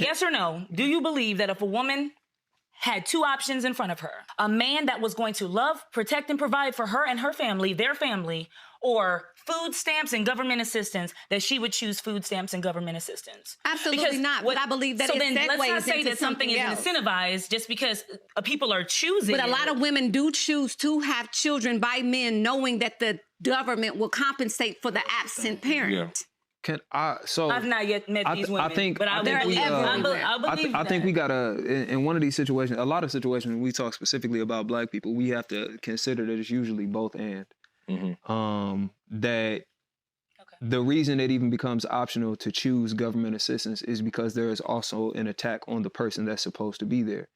yes or no, do you believe that if a woman had two options in front of her, a man that was going to love, protect, and provide for her and her family, their family, or food stamps and government assistance, that she would choose food stamps and government assistance? Absolutely not. But I believe that so it then segues let's not say into that something is else. incentivized just because people are choosing. But a lot of women do choose to have children by men, knowing that the government will compensate for the absent parent. I've not yet met these women. I think we gotta, in one of these situations, a lot of situations when we talk specifically about black people, we have to consider that it's usually both and. That the reason it even becomes optional to choose government assistance is because there is also an attack on the person that's supposed to be there.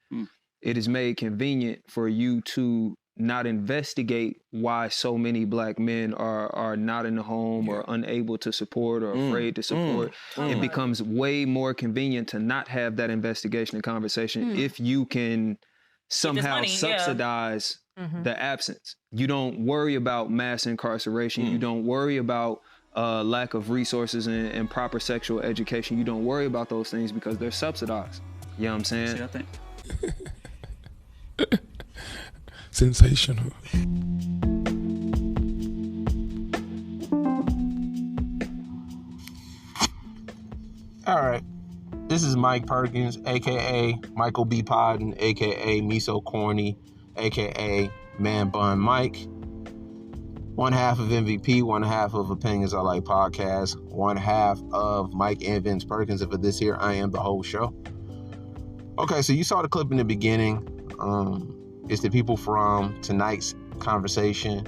It is made convenient for you to not investigate why so many black men are not in the home or unable to support or afraid to support. It becomes way more convenient to not have that investigation and conversation if you can somehow subsidize the absence. You don't worry about mass incarceration. You don't worry about lack of resources and proper sexual education. You don't worry about those things because they're subsidized. You know what I'm saying? See, I think. Sensational. All right. This is Mike Perkins, a.k.a. Michael B. Podden, a.k.a. Miso Corny, a.k.a. Man Bun Mike. One half of MVP, one half of Opinions I Like Podcast, one half of Mike and Vince Perkins. And for this here, I am the whole show. Okay, so you saw the clip in the beginning. It's the people from tonight's conversation.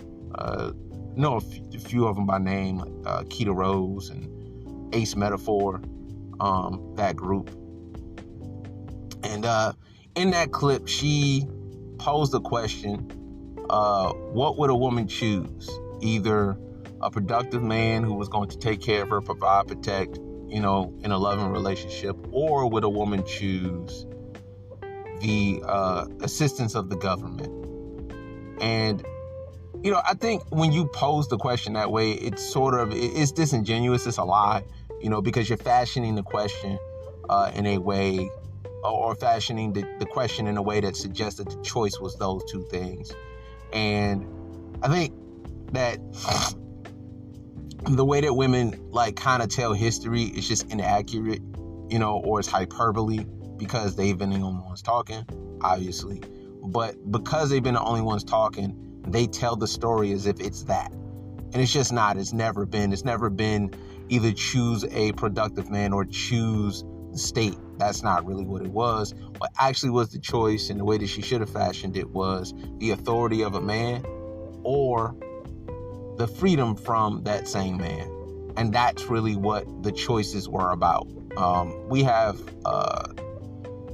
Know a few of them by name, like Keita Rose and Ace Metaphor, that group. And in that clip, she posed a question, what would a woman choose? Either a productive man who was going to take care of her, provide, protect, in a loving relationship, or would a woman choose the assistance of the government? And I think when you pose the question that way, it's disingenuous. It's a lie, because you're fashioning the question in a way, or fashioning the question in a way that suggests that the choice was those two things. And I think that the way that women kind of tell history is just inaccurate, or it's hyperbole, because they've been the only ones talking, obviously. But because they've been the only ones talking, they tell the story as if it's that. And it's just not. It's never been. It's never been either choose a productive man or choose the state. That's not really what it was. What actually was the choice, and the way that she should have fashioned it, was the authority of a man or the freedom from that same man. And that's really what the choices were about. We have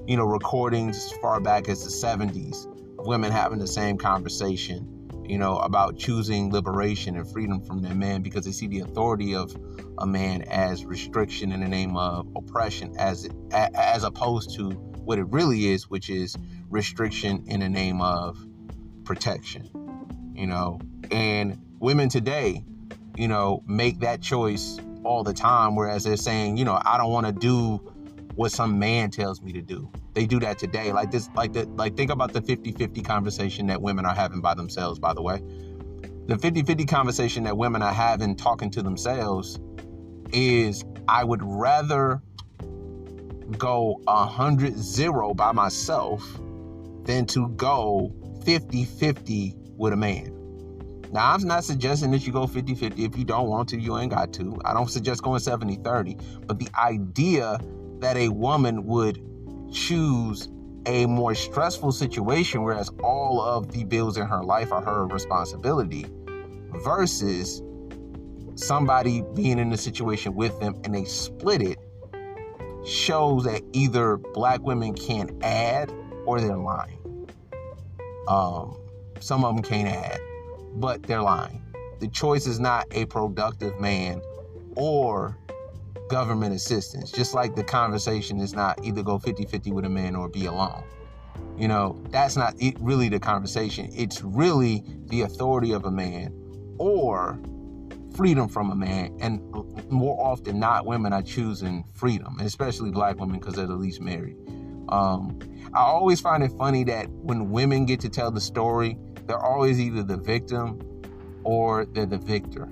recordings as far back as the 70s of women having the same conversation, about choosing liberation and freedom from their man, because they see the authority of a man as restriction in the name of oppression, as opposed to what it really is, which is restriction in the name of protection. And women today, make that choice all the time, whereas they're saying, I don't want to do what some man tells me to do. They do that today. Think about the 50-50 conversation that women are having by themselves, by the way. The 50-50 conversation that women are having talking to themselves is, I would rather go 100-0 by myself than to go 50-50 with a man. Now, I'm not suggesting that you go 50-50. If you don't want to, you ain't got to. I don't suggest going 70-30. But the idea that a woman would choose a more stressful situation, whereas all of the bills in her life are her responsibility, versus somebody being in a situation with them and they split it, shows that either black women can't add or they're lying. Some of them can't add, but they're lying. The choice is not a productive man or government assistance. Just like the conversation is not either go 50-50 with a man or be alone. That's not really the conversation. It's really the authority of a man or freedom from a man. And more often not, women are choosing freedom, and especially black women because they're the least married. I always find it funny that when women get to tell the story, they're always either the victim or they're the victor.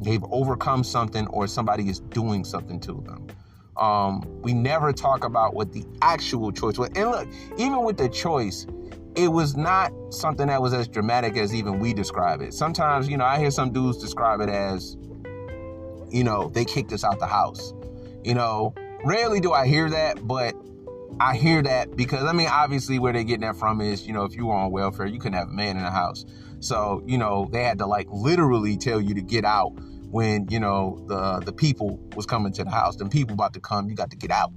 They've overcome something or somebody is doing something to them. We never talk about what the actual choice was. And look, even with the choice, it was not something that was as dramatic as even we describe it. Sometimes, I hear some dudes describe it as, they kicked us out the house. Rarely do I hear that, but I hear that because, obviously where they're getting that from is, if you were on welfare, you couldn't have a man in the house. So, they had to literally tell you to get out when, the people was coming to the house. The people about to come, you got to get out,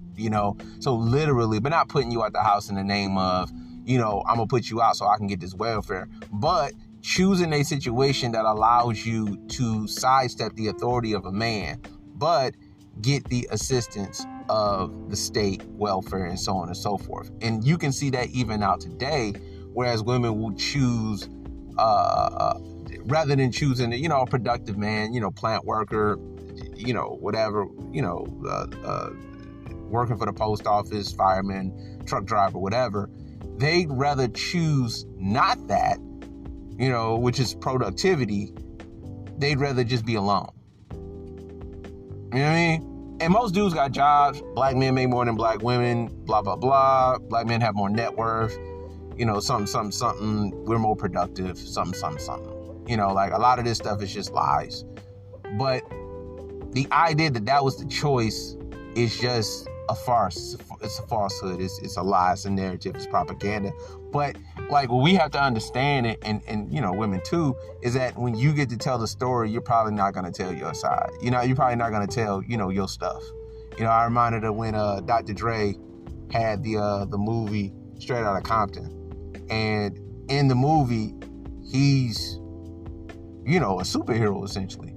So literally, but not putting you out the house in the name of, I'm going to put you out so I can get this welfare. But choosing a situation that allows you to sidestep the authority of a man, but get the assistance of the state welfare and so on and so forth. And you can see that even out today, whereas women will choose, rather than choosing, a productive man, plant worker, whatever, working for the post office, fireman, truck driver, whatever, they'd rather choose not that, which is productivity. They'd rather just be alone. You know what I mean? And most dudes got jobs. Black men make more than black women, blah, blah, blah. Black men have more net worth, something. We're more productive, something. A lot of this stuff is just lies. But the idea that was the choice is just a farce. It's a falsehood. It's a lie. It's a narrative. It's propaganda. But what we have to understand, and women too, is that when you get to tell the story, you're probably not going to tell your side. You're probably not going to tell, your stuff. I reminded her when Dr. Dre had the movie Straight Outta Compton. And in the movie, he's, a superhero essentially.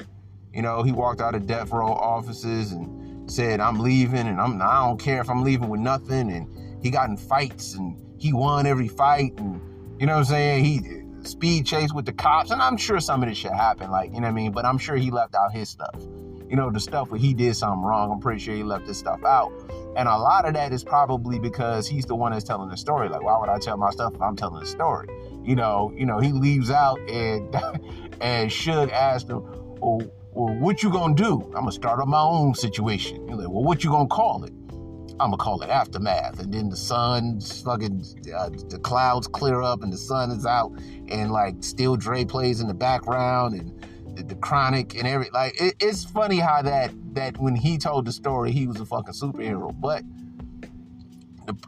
He walked out of death row offices and said, I'm leaving, and I don't care if I'm leaving with nothing. And he got in fights and he won every fight, and he speed chase with the cops. And I'm sure some of this shit happened, but I'm sure he left out his stuff. The stuff where he did something wrong, I'm pretty sure he left this stuff out. And a lot of that is probably because he's the one that's telling the story. Why would I tell my stuff if I'm telling the story? He leaves out, and and Suge asked him, well, what you gonna do? I'm gonna start up my own situation. He's like, well, what you gonna call it? I'm gonna call it Aftermath. And then the the clouds clear up and the sun is out, and Still Dre plays in the background, and the Chronic and it's funny how that when he told the story, he was a fucking superhero, but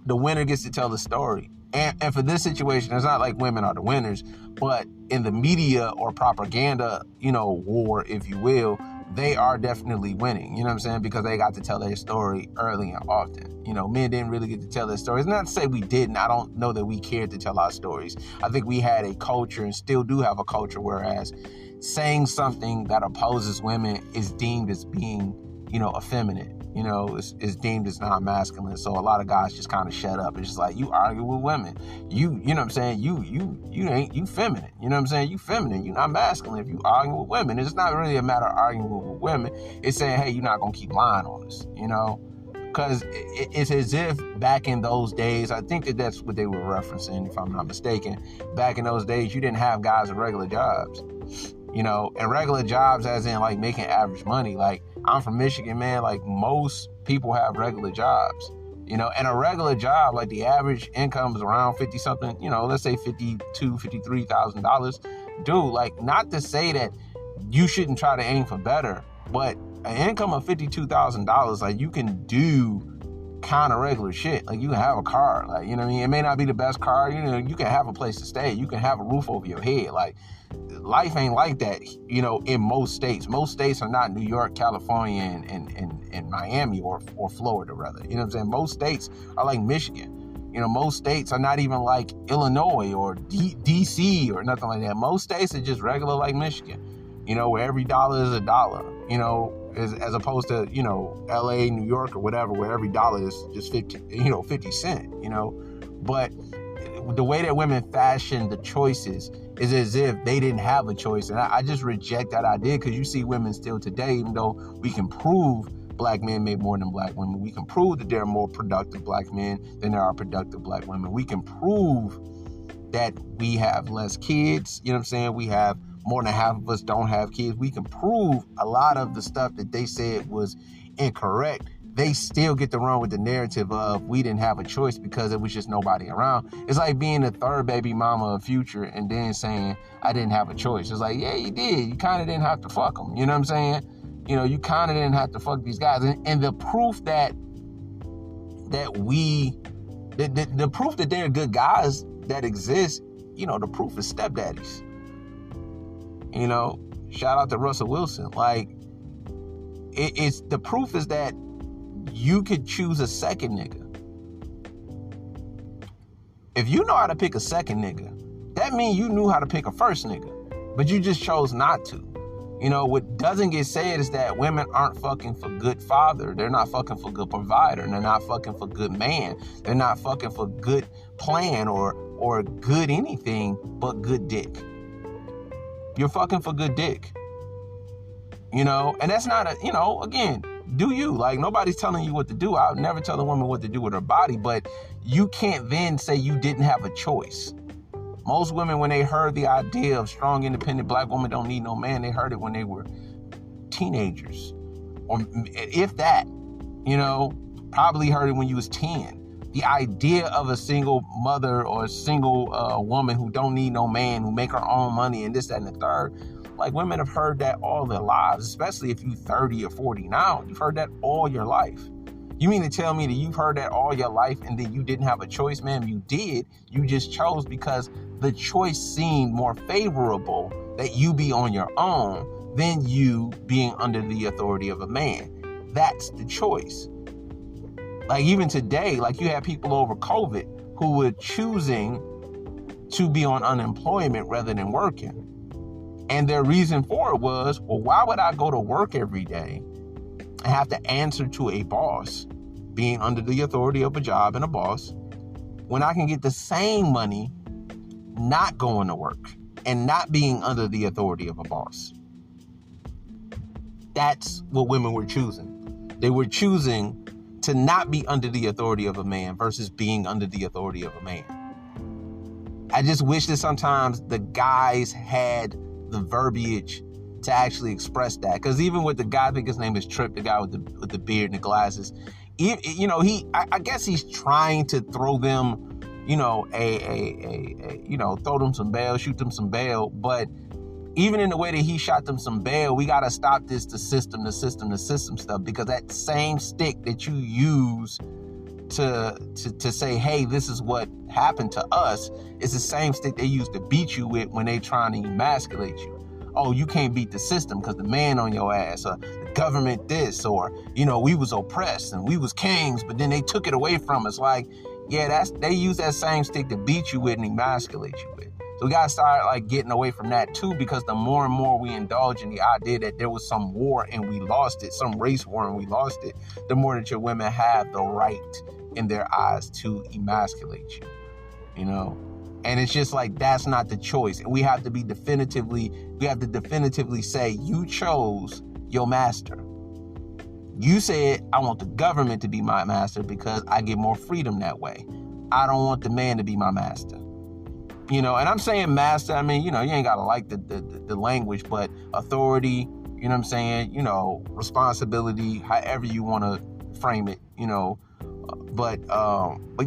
the winner gets to tell the story. And for this situation, it's not like women are the winners, but in the media or propaganda, war, if you will, they are definitely winning, because they got to tell their story early and often. Men didn't really get to tell their stories. Not to say we didn't. I don't know that we cared to tell our stories. I think we had a culture and still do have a culture, whereas saying something that opposes women is deemed as being, effeminate. Is deemed as not masculine. So a lot of guys just kind of shut up. It's just you argue with women. You know what I'm saying? You feminine. You know what I'm saying? You feminine. You're not masculine if you argue with women. It's not really a matter of arguing with women. It's saying, hey, you're not going to keep lying on us, Because it's as if back in those days, I think that's what they were referencing, if I'm not mistaken. Back in those days, you didn't have guys with regular jobs. And regular jobs as in making average money. I'm from Michigan, man, most people have regular jobs, and a regular job, the average income is around 50 something, let's say $52,000, $53,000. Dude, not to say that you shouldn't try to aim for better, but an income of $52,000, you can do kind of regular shit. You can have a car, you know what I mean? It may not be the best car, you can have a place to stay, you can have a roof over your head. Life ain't like that, in most states. Most states are not New York, California, and Miami or Florida, rather. You know what I'm saying? Most states are like Michigan. Most states are not even like Illinois or DC or nothing like that. Most states are just regular like Michigan, where every dollar is a dollar, as opposed to, LA, New York or whatever, where every dollar is just 50 cents, But the way that women fashion the choices is as if they didn't have a choice. And I just reject that idea, because you see women still today, even though we can prove black men make more than black women, we can prove that there are more productive black men than there are productive black women. We can prove that we have less kids, you know what I'm saying? We have more than half of us don't have kids. We can prove a lot of the stuff that they said was incorrect. They still get to run with the narrative of we didn't have a choice because it was just nobody around. It's like being the third baby mama of Future and then saying, I didn't have a choice. It's like, yeah, you did. You kind of didn't have to fuck them. You know what I'm saying? You know, you kind of didn't have to fuck these guys. And the proof that the proof that they're good guys that exist, you know, the proof is stepdaddies. You know, shout out to Russell Wilson. Like, it's the proof is that you could choose a second nigga. If you know how to pick a second nigga, that means you knew how to pick a first nigga, but you just chose not to. You know, what doesn't get said is that women aren't fucking for good father. They're not fucking for good provider. They're not fucking for good man. They're not fucking for good plan or good anything but good dick. You're fucking for good dick. You know, and that's not a, you know, again, do you. Like, nobody's telling you what to do. I would never tell a woman what to do with her body, but you can't then say you didn't have a choice. Most women, when they heard the idea of strong, independent black woman don't need no man, they heard it when they were teenagers. Or if that, you know, probably heard it when you was 10. The idea of a single mother or a single woman who don't need no man, who make her own money and this, that, and the third. Like, women have heard that all their lives, especially if you're 30 or 40 now. You've heard that all your life. You mean to tell me that you've heard that all your life and then you didn't have a choice? Ma'am, you did. You just chose because the choice seemed more favorable that you be on your own than you being under the authority of a man. That's the choice. Like, even today, like, you have people over COVID who were choosing to be on unemployment rather than working. And their reason for it was, well, why would I go to work every day and have to answer to a boss, being under the authority of a job and a boss, when I can get the same money not going to work and not being under the authority of a boss? That's what women were choosing. They were choosing to not be under the authority of a man versus being under the authority of a man. I just wish that sometimes the guys had the verbiage to actually express that. Because even with the guy, I think his name is Trip, the guy with the beard and the glasses, you know, I guess he's trying to throw them, you know, throw them some bail, shoot them some bail. But even in the way that he shot them some bail, we got to stop the system stuff, because that same stick that you use to say, hey, this is what happened to us, is the same stick they use to beat you with when they trying to emasculate you. Oh, you can't beat the system because the man on your ass, or the government this, or, you know, we was oppressed and we was kings, but then they took it away from us. Like, yeah, they use that same stick to beat you with and emasculate you with. So we gotta start like getting away from that too, because the more and more we indulge in the idea that there was some war and we lost it, some race war and we lost it, the more that your women have the right in their eyes to emasculate you, you know? And it's just like, that's not the choice. And we have to definitively say, you chose your master. You said, I want the government to be my master because I get more freedom that way. I don't want the man to be my master. You know, and I'm saying master, I mean, you know, you ain't got to like the language, but authority, you know what I'm saying? You know, responsibility, however you want to frame it, you know. But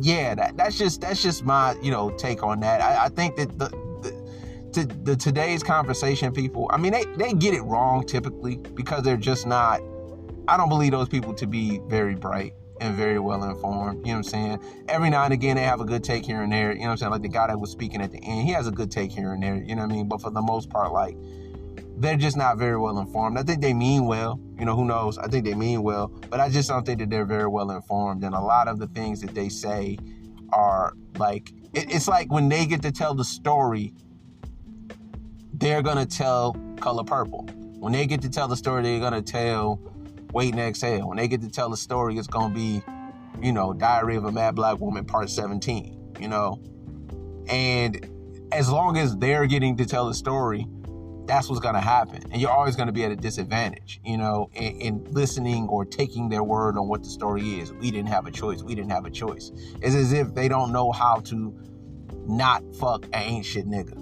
yeah, that's just my, you know, take on that. I think that the today's conversation people, I mean, they get it wrong typically because they're just not, I don't believe those people to be very bright and very well informed, you know what I'm saying? Every now and again, they have a good take here and there, you know what I'm saying? Like the guy that was speaking at the end, he has a good take here and there, you know what I mean? But for the most part, like, they're just not very well informed. I think they mean well, you know, who knows? I think they mean well, but I just don't think that they're very well informed. And a lot of the things that they say are like, it's like when they get to tell the story, they're going to tell Color Purple. When they get to tell the story, they're going to tell Wait and Exhale. When they get to tell the story, it's going to be, you know, Diary of a Mad Black Woman Part 17, you know? And as long as they're getting to tell the story, that's what's going to happen. And you're always going to be at a disadvantage, you know, in listening or taking their word on what the story is. We didn't have a choice. We didn't have a choice. It's as if they don't know how to not fuck an ain't shit nigga,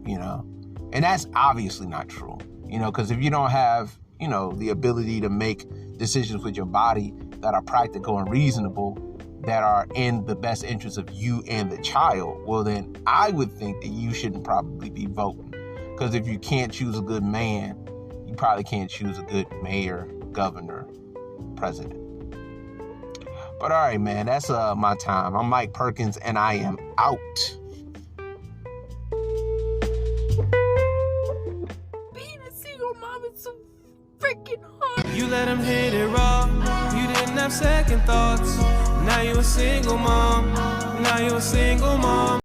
you know? And that's obviously not true, you know, because if you don't have, you know, the ability to make decisions with your body that are practical and reasonable, that are in the best interest of you and the child, well, then I would think that you shouldn't probably be voting. Because if you can't choose a good man, you probably can't choose a good mayor, governor, president. But all right, man, that's my time. I'm Mike Perkins, and I am out. Being a single mom is so freaking hard. You let him hit it raw. You didn't have second thoughts. Now you a single mom. Now you a single mom.